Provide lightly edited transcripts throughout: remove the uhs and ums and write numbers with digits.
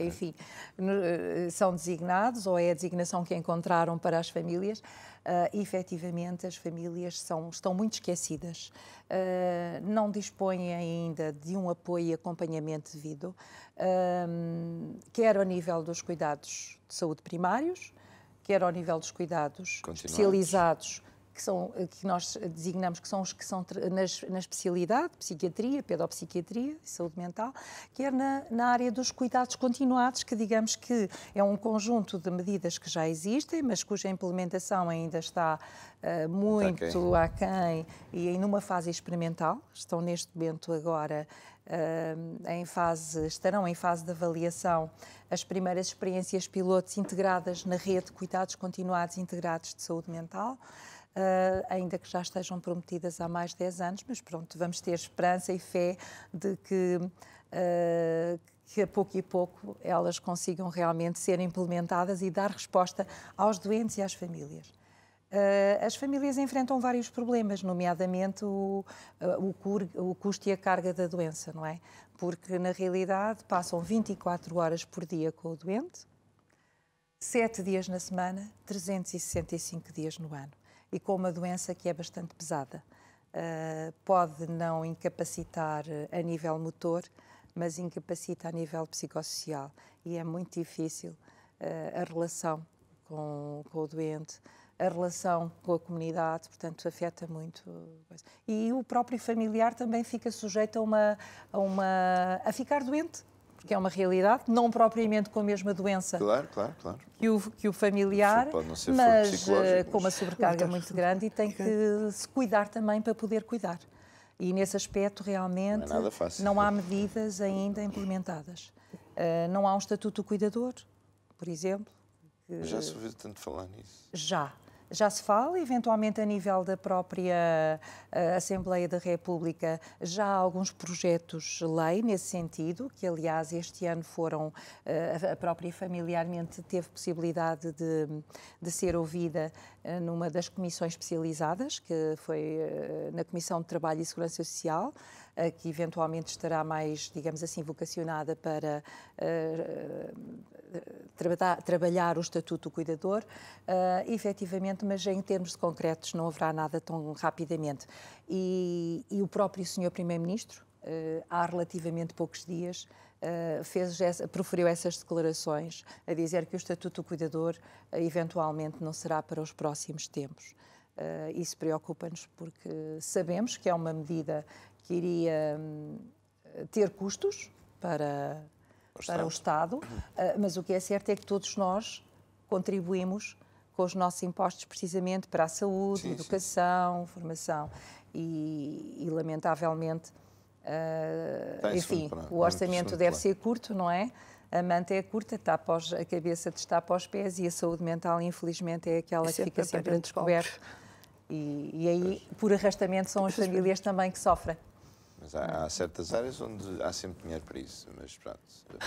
enfim, são designados, ou é a designação que encontraram para as famílias. Efetivamente, as famílias estão muito esquecidas, não dispõem ainda de um apoio e acompanhamento devido, quer ao nível dos cuidados de saúde primários, quer ao nível dos cuidados especializados, que nós designamos que são os que são na especialidade, psiquiatria, pedopsiquiatria e saúde mental, quer na área dos cuidados continuados, que digamos que é um conjunto de medidas que já existem, mas cuja implementação ainda está muito aquém e numa fase experimental. Estão neste momento agora estarão em fase de avaliação as primeiras experiências pilotos integradas na rede de cuidados continuados integrados de saúde mental. Ainda que já estejam prometidas há mais de 10 anos, mas pronto, vamos ter esperança e fé de que a pouco e pouco elas consigam realmente ser implementadas e dar resposta aos doentes e às famílias. As famílias enfrentam vários problemas, nomeadamente o custo e a carga da doença, não é? Porque, na realidade, passam 24 horas por dia com o doente, 7 dias na semana, 365 dias no ano. E com uma doença que é bastante pesada. Pode não incapacitar a nível motor, mas incapacita a nível psicossocial. E é muito difícil a relação com o doente, a relação com a comunidade, portanto, afeta muito. E o próprio familiar também fica sujeito a ficar doente, porque é uma realidade, não propriamente com a mesma doença claro. que o familiar, mas com uma sobrecarga muito grande e tem que se cuidar também para poder cuidar. E nesse aspecto, realmente, não há medidas ainda implementadas. Não há um estatuto do cuidador, por exemplo. Já se ouviu tanto falar nisso? Já se fala, eventualmente a nível da própria Assembleia da República, já há alguns projetos de lei nesse sentido, que aliás este ano foram, a própria familiarmente teve possibilidade de ser ouvida numa das comissões especializadas, que foi na Comissão de Trabalho e Segurança Social, que eventualmente estará mais, digamos assim, vocacionada para trabalhar o Estatuto do Cuidador, efetivamente, mas em termos concretos não haverá nada tão rapidamente. E o próprio Sr. Primeiro-Ministro, há relativamente poucos dias, proferiu essas declarações, a dizer que o Estatuto do Cuidador eventualmente não será para os próximos tempos. Isso preocupa-nos porque sabemos que é uma medida que iria ter custos para o Estado, mas o que é certo é que todos nós contribuímos com os nossos impostos precisamente para a saúde, educação, formação e lamentavelmente, enfim, o orçamento deve ser curto, não é? A manta é curta, a cabeça está para os pés e a saúde mental, infelizmente, é aquela que fica sempre a descoberto. E aí, por arrastamento, são as famílias também que sofrem. Mas há certas áreas onde há sempre dinheiro para isso, mas pronto.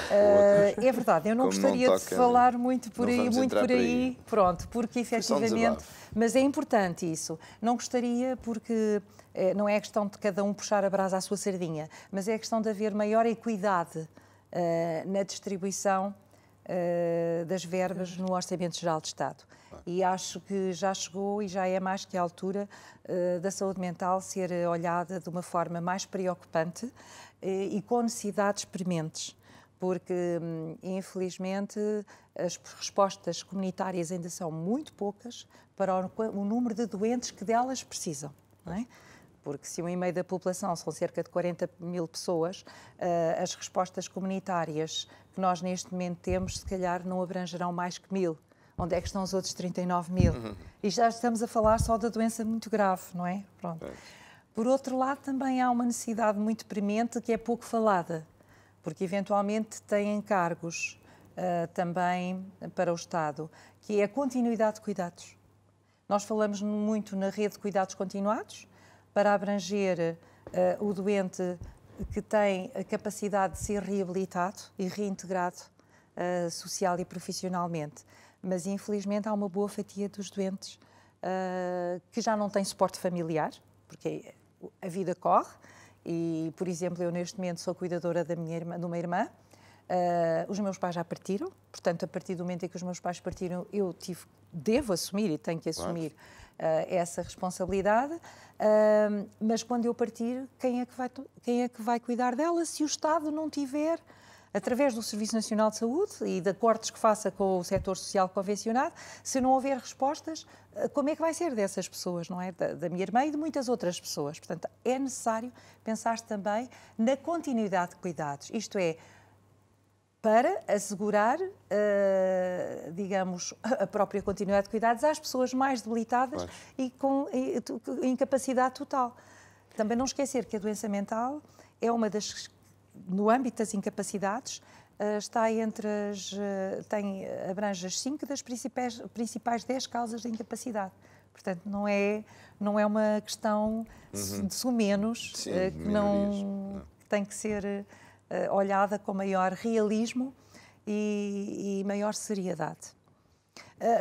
É verdade, eu não gostaria de falar muito por aí, pronto, porque efetivamente, mas é importante isso. Não gostaria porque não é a questão de cada um puxar a brasa à sua sardinha, mas é a questão de haver maior equidade na distribuição das verbas no Orçamento Geral de Estado. E acho que já chegou e já é mais que a altura da saúde mental ser olhada de uma forma mais preocupante e com necessidades prementes, porque, infelizmente, as respostas comunitárias ainda são muito poucas para o número de doentes que delas precisam, não é? Porque se 1,5% da população são cerca de 40 mil pessoas, as respostas comunitárias que nós neste momento temos, se calhar, não abrangerão mais que 1.000. Onde é que estão os outros 39 mil? E já estamos a falar só da doença muito grave, não é? Pronto. Por outro lado, também há uma necessidade muito premente que é pouco falada, porque eventualmente têm encargos também para o Estado, que é a continuidade de cuidados. Nós falamos muito na rede de cuidados continuados, para abranger o doente que tem a capacidade de ser reabilitado e reintegrado social e profissionalmente. Mas, infelizmente, há uma boa fatia dos doentes que já não têm suporte familiar, porque a vida corre. E, por exemplo, eu neste momento sou cuidadora de uma irmã Os meus pais já partiram, portanto, a partir do momento em que os meus pais partiram, eu devo assumir e tenho que assumir essa responsabilidade, mas quando eu partir, quem é que vai cuidar dela se o Estado não tiver, através do Serviço Nacional de Saúde e de acordos que faça com o setor social convencionado, se não houver respostas, como é que vai ser dessas pessoas, não é? Da minha irmã e de muitas outras pessoas. Portanto, é necessário pensar também na continuidade de cuidados, isto é, para assegurar, digamos, a própria continuidade de cuidados às pessoas mais debilitadas e com incapacidade total. Também não esquecer que a doença mental é uma das, no âmbito das incapacidades, está entre abrange as 5 das principais 10 causas de incapacidade. Portanto, não é uma questão de sumenos, que não tem que ser olhada com maior realismo e maior seriedade.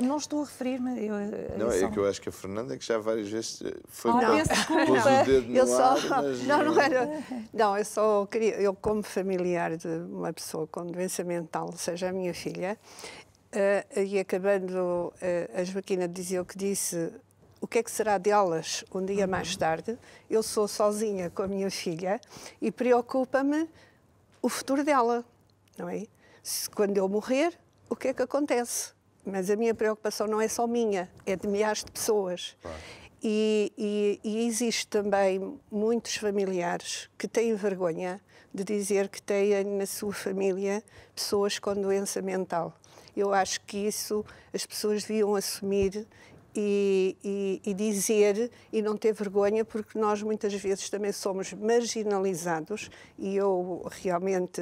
Não estou a referir-me... Não, é que eu acho que a Fernanda é que já várias vezes foi pôs o dedo no ar, mas... Não era... Não, eu só queria... Eu, como familiar de uma pessoa com doença mental, seja a minha filha, e acabando a Joaquina de dizer o que disse, o que é que será delas um dia mais tarde, eu sou sozinha com a minha filha e preocupa-me o futuro dela, não é? Quando eu morrer, o que é que acontece? Mas a minha preocupação não é só minha, é de milhares de pessoas. Claro. E existe também muitos familiares que têm vergonha de dizer que têm na sua família pessoas com doença mental. Eu acho que isso as pessoas deviam assumir e dizer e não ter vergonha, porque nós muitas vezes também somos marginalizados e eu realmente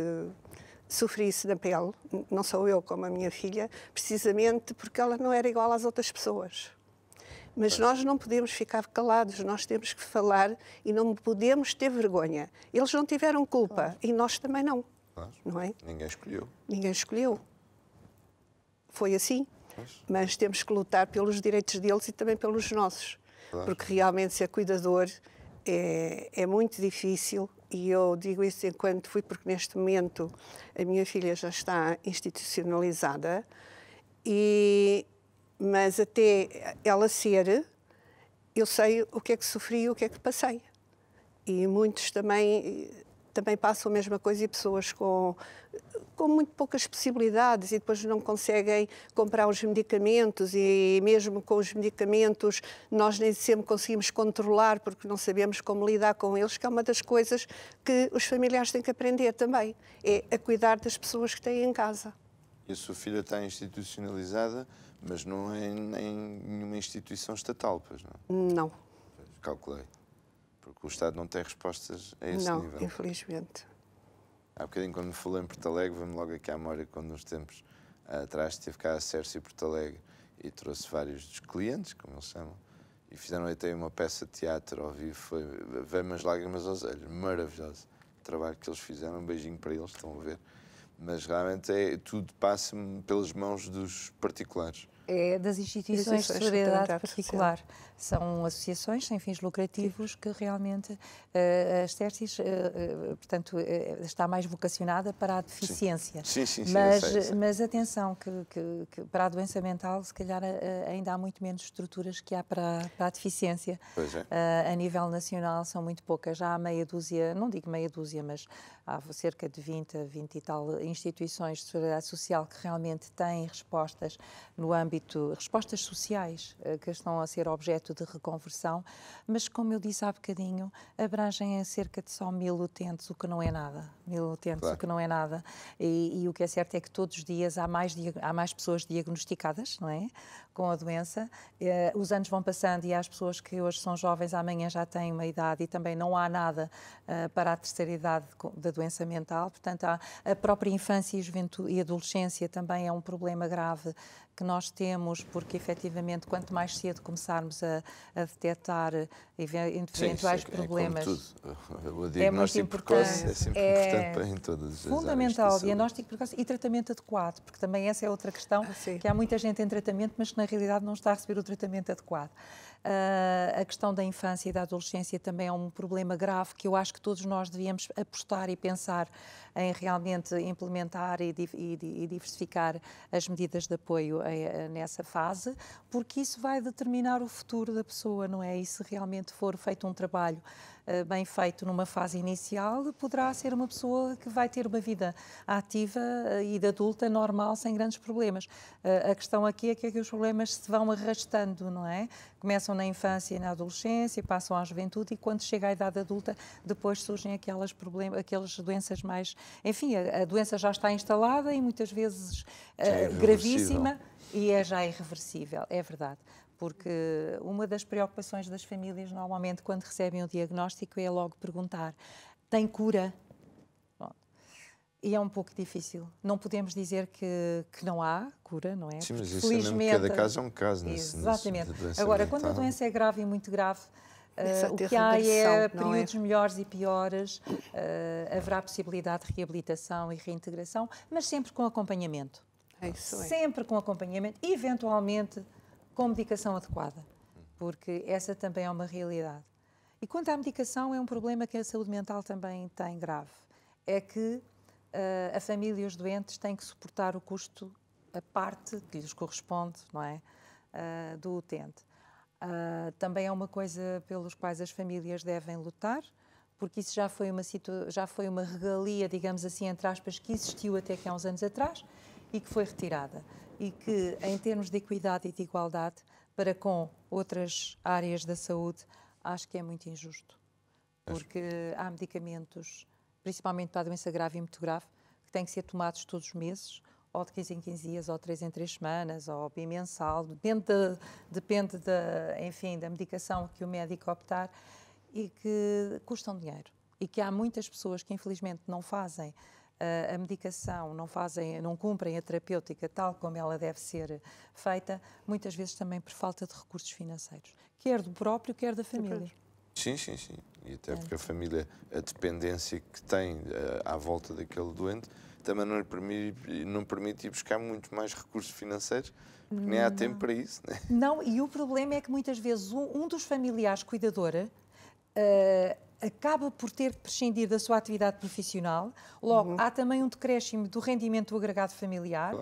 sofri isso na pele, não sou eu como a minha filha, precisamente porque ela não era igual às outras pessoas. Mas nós não podemos ficar calados, nós temos que falar e não podemos ter vergonha. Eles não tiveram culpa e nós também não. Não é? Ninguém escolheu. Ninguém escolheu. Foi assim. Mas temos que lutar pelos direitos deles e também pelos nossos. Porque realmente ser cuidador é muito difícil. E eu digo isso enquanto fui, porque neste momento a minha filha já está institucionalizada, mas até ela ser, eu sei o que é que sofri e o que é que passei. E muitos também passam a mesma coisa e pessoas com muito poucas possibilidades e depois não conseguem comprar os medicamentos e mesmo com os medicamentos nós nem sempre conseguimos controlar porque não sabemos como lidar com eles, que é uma das coisas que os familiares têm que aprender também, é a cuidar das pessoas que têm em casa. E a sua filha está institucionalizada, mas não é em nenhuma instituição estatal, pois não? Não. Calculei. Porque o Estado não tem respostas a esse nível. Não, infelizmente. Há bocadinho, quando me falou em Porto Alegre, veio-me logo aqui à memória quando uns tempos atrás esteve cá a Sérgio em Porto Alegre e trouxe vários dos clientes, como eles chamam, e fizeram até uma peça de teatro ao vivo, veio-me as lágrimas aos olhos, maravilhoso o trabalho que eles fizeram, um beijinho para eles, estão a ver, mas realmente tudo passa pelas mãos dos particulares. É das instituições de solidariedade particular. São associações sem fins lucrativos que realmente a Stércis, portanto, está mais vocacionada para a deficiência. Sim, mas atenção, que para a doença mental, se calhar ainda há muito menos estruturas que há para a deficiência. Pois é. A nível nacional são muito poucas. Já há meia dúzia, não digo meia dúzia, mas há cerca de 20 e tal instituições de solidariedade social que realmente têm respostas no âmbito, respostas sociais que estão a ser objeto de reconversão, mas como eu disse há bocadinho, abrangem a cerca de só 1000 utentes, o que não é nada. 1000 utentes, claro. O que não é nada. E o que é certo é que todos os dias há mais pessoas diagnosticadas, não é? Com a doença. Os anos vão passando e as pessoas que hoje são jovens, amanhã já têm uma idade e também não há nada para a terceira idade da doença mental. Portanto, a própria infância e juventude e adolescência também é um problema grave que nós temos, porque efetivamente quanto mais cedo começarmos a detectar eventuais problemas, o diagnóstico precoce é sempre importante em todas as áreas. Fundamental, diagnóstico precoce e tratamento adequado, porque também essa é outra questão, que há muita gente em tratamento, mas que na realidade não está a receber o tratamento adequado. A questão da infância e da adolescência também é um problema grave que eu acho que todos nós devíamos apostar e pensar em realmente implementar e diversificar as medidas de apoio nessa fase, porque isso vai determinar o futuro da pessoa, não é? E se realmente for feito um trabalho bem feito numa fase inicial, poderá ser uma pessoa que vai ter uma vida ativa e de adulta normal, sem grandes problemas. A questão aqui é que os problemas se vão arrastando, não é? Começam na infância e na adolescência, passam à juventude e quando chega à idade adulta, depois surgem aquelas doenças mais... Enfim, a doença já está instalada e muitas vezes gravíssima e já irreversível, é verdade. Porque uma das preocupações das famílias, normalmente, quando recebem o diagnóstico, é logo perguntar: tem cura? Bom, e é um pouco difícil. Não podemos dizer que não há cura, não é? Sim, mas isso felizmente, é mesmo, cada caso é um caso. Exatamente. Agora, quando a doença é grave e muito grave, o que há é períodos melhores e piores, haverá possibilidade de reabilitação e reintegração, mas sempre com acompanhamento. Sempre com acompanhamento, eventualmente com medicação adequada, porque essa também é uma realidade. E quanto à medicação, é um problema que a saúde mental também tem grave. É que a família e os doentes têm que suportar o custo, a parte que lhes corresponde, não é, do utente. Também é uma coisa pelos quais as famílias devem lutar, porque isso já foi uma regalia, digamos assim, entre aspas, que existiu até que há uns anos atrás e que foi retirada. E que, em termos de equidade e de igualdade, para com outras áreas da saúde, acho que é muito injusto. Porque há medicamentos, principalmente para a doença grave e muito grave, que têm que ser tomados todos os meses, ou de 15 em 15 dias, ou 3 em 3 semanas, ou bimensal, depende da medicação que o médico optar, e que custam dinheiro. E que há muitas pessoas que, infelizmente, não fazem a medicação, não cumprem a terapêutica tal como ela deve ser feita, muitas vezes também por falta de recursos financeiros, quer do próprio, quer da família. Sim. E até porque a família, a dependência que tem à volta daquele doente, também não permite ir buscar muito mais recursos financeiros, porque nem há tempo para isso. Né? Não, e o problema é que muitas vezes um dos familiares cuidadora acaba por ter que prescindir da sua atividade profissional. Logo, há também um decréscimo do rendimento do agregado familiar,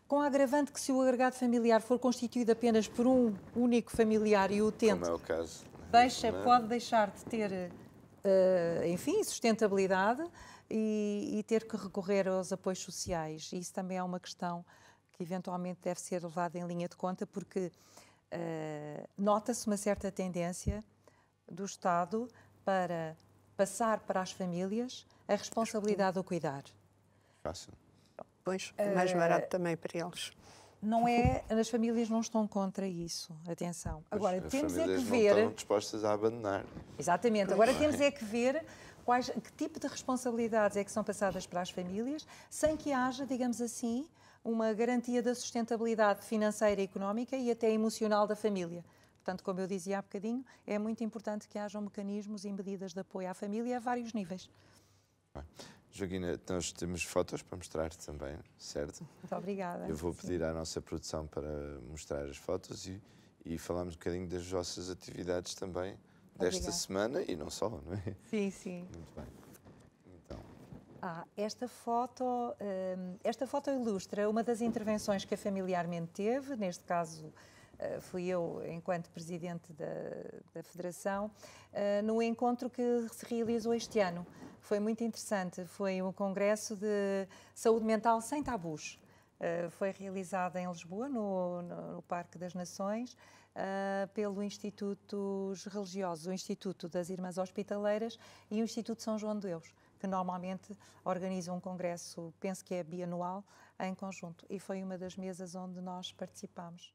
com a agravante que se o agregado familiar for constituído apenas por um único familiar e o utente, como é o caso, pode deixar de ter, sustentabilidade e ter que recorrer aos apoios sociais. E isso também é uma questão que eventualmente deve ser levada em linha de conta, porque nota-se uma certa tendência do Estado para passar para as famílias a responsabilidade do cuidar. Fácil. Pois, é mais barato também para eles. Não é, as famílias não estão contra isso, atenção. Agora, temos é que ver... não estão dispostas a abandonar. Exatamente. Agora, temos é que ver que tipo de responsabilidades é que são passadas para as famílias, sem que haja, digamos assim, uma garantia da sustentabilidade financeira, económica e até emocional da família. Portanto, como eu dizia há bocadinho, é muito importante que hajam mecanismos e medidas de apoio à família a vários níveis. Joaquina, nós temos fotos para mostrar também, certo? Muito obrigada. Eu vou pedir à nossa produção para mostrar as fotos e falarmos um bocadinho das vossas atividades também desta semana e não só, não é? Sim. Muito bem. Então. Esta foto ilustra uma das intervenções que a Familiarmente teve, neste caso fui eu, enquanto Presidente da Federação, no encontro que se realizou este ano. Foi muito interessante, foi um congresso de saúde mental sem tabus. Foi realizado em Lisboa, no Parque das Nações, pelo Institutos Religiosos, o Instituto das Irmãs Hospitaleiras e o Instituto São João de Deus, que normalmente organizam um congresso, penso que é bianual, em conjunto. E foi uma das mesas onde nós participámos.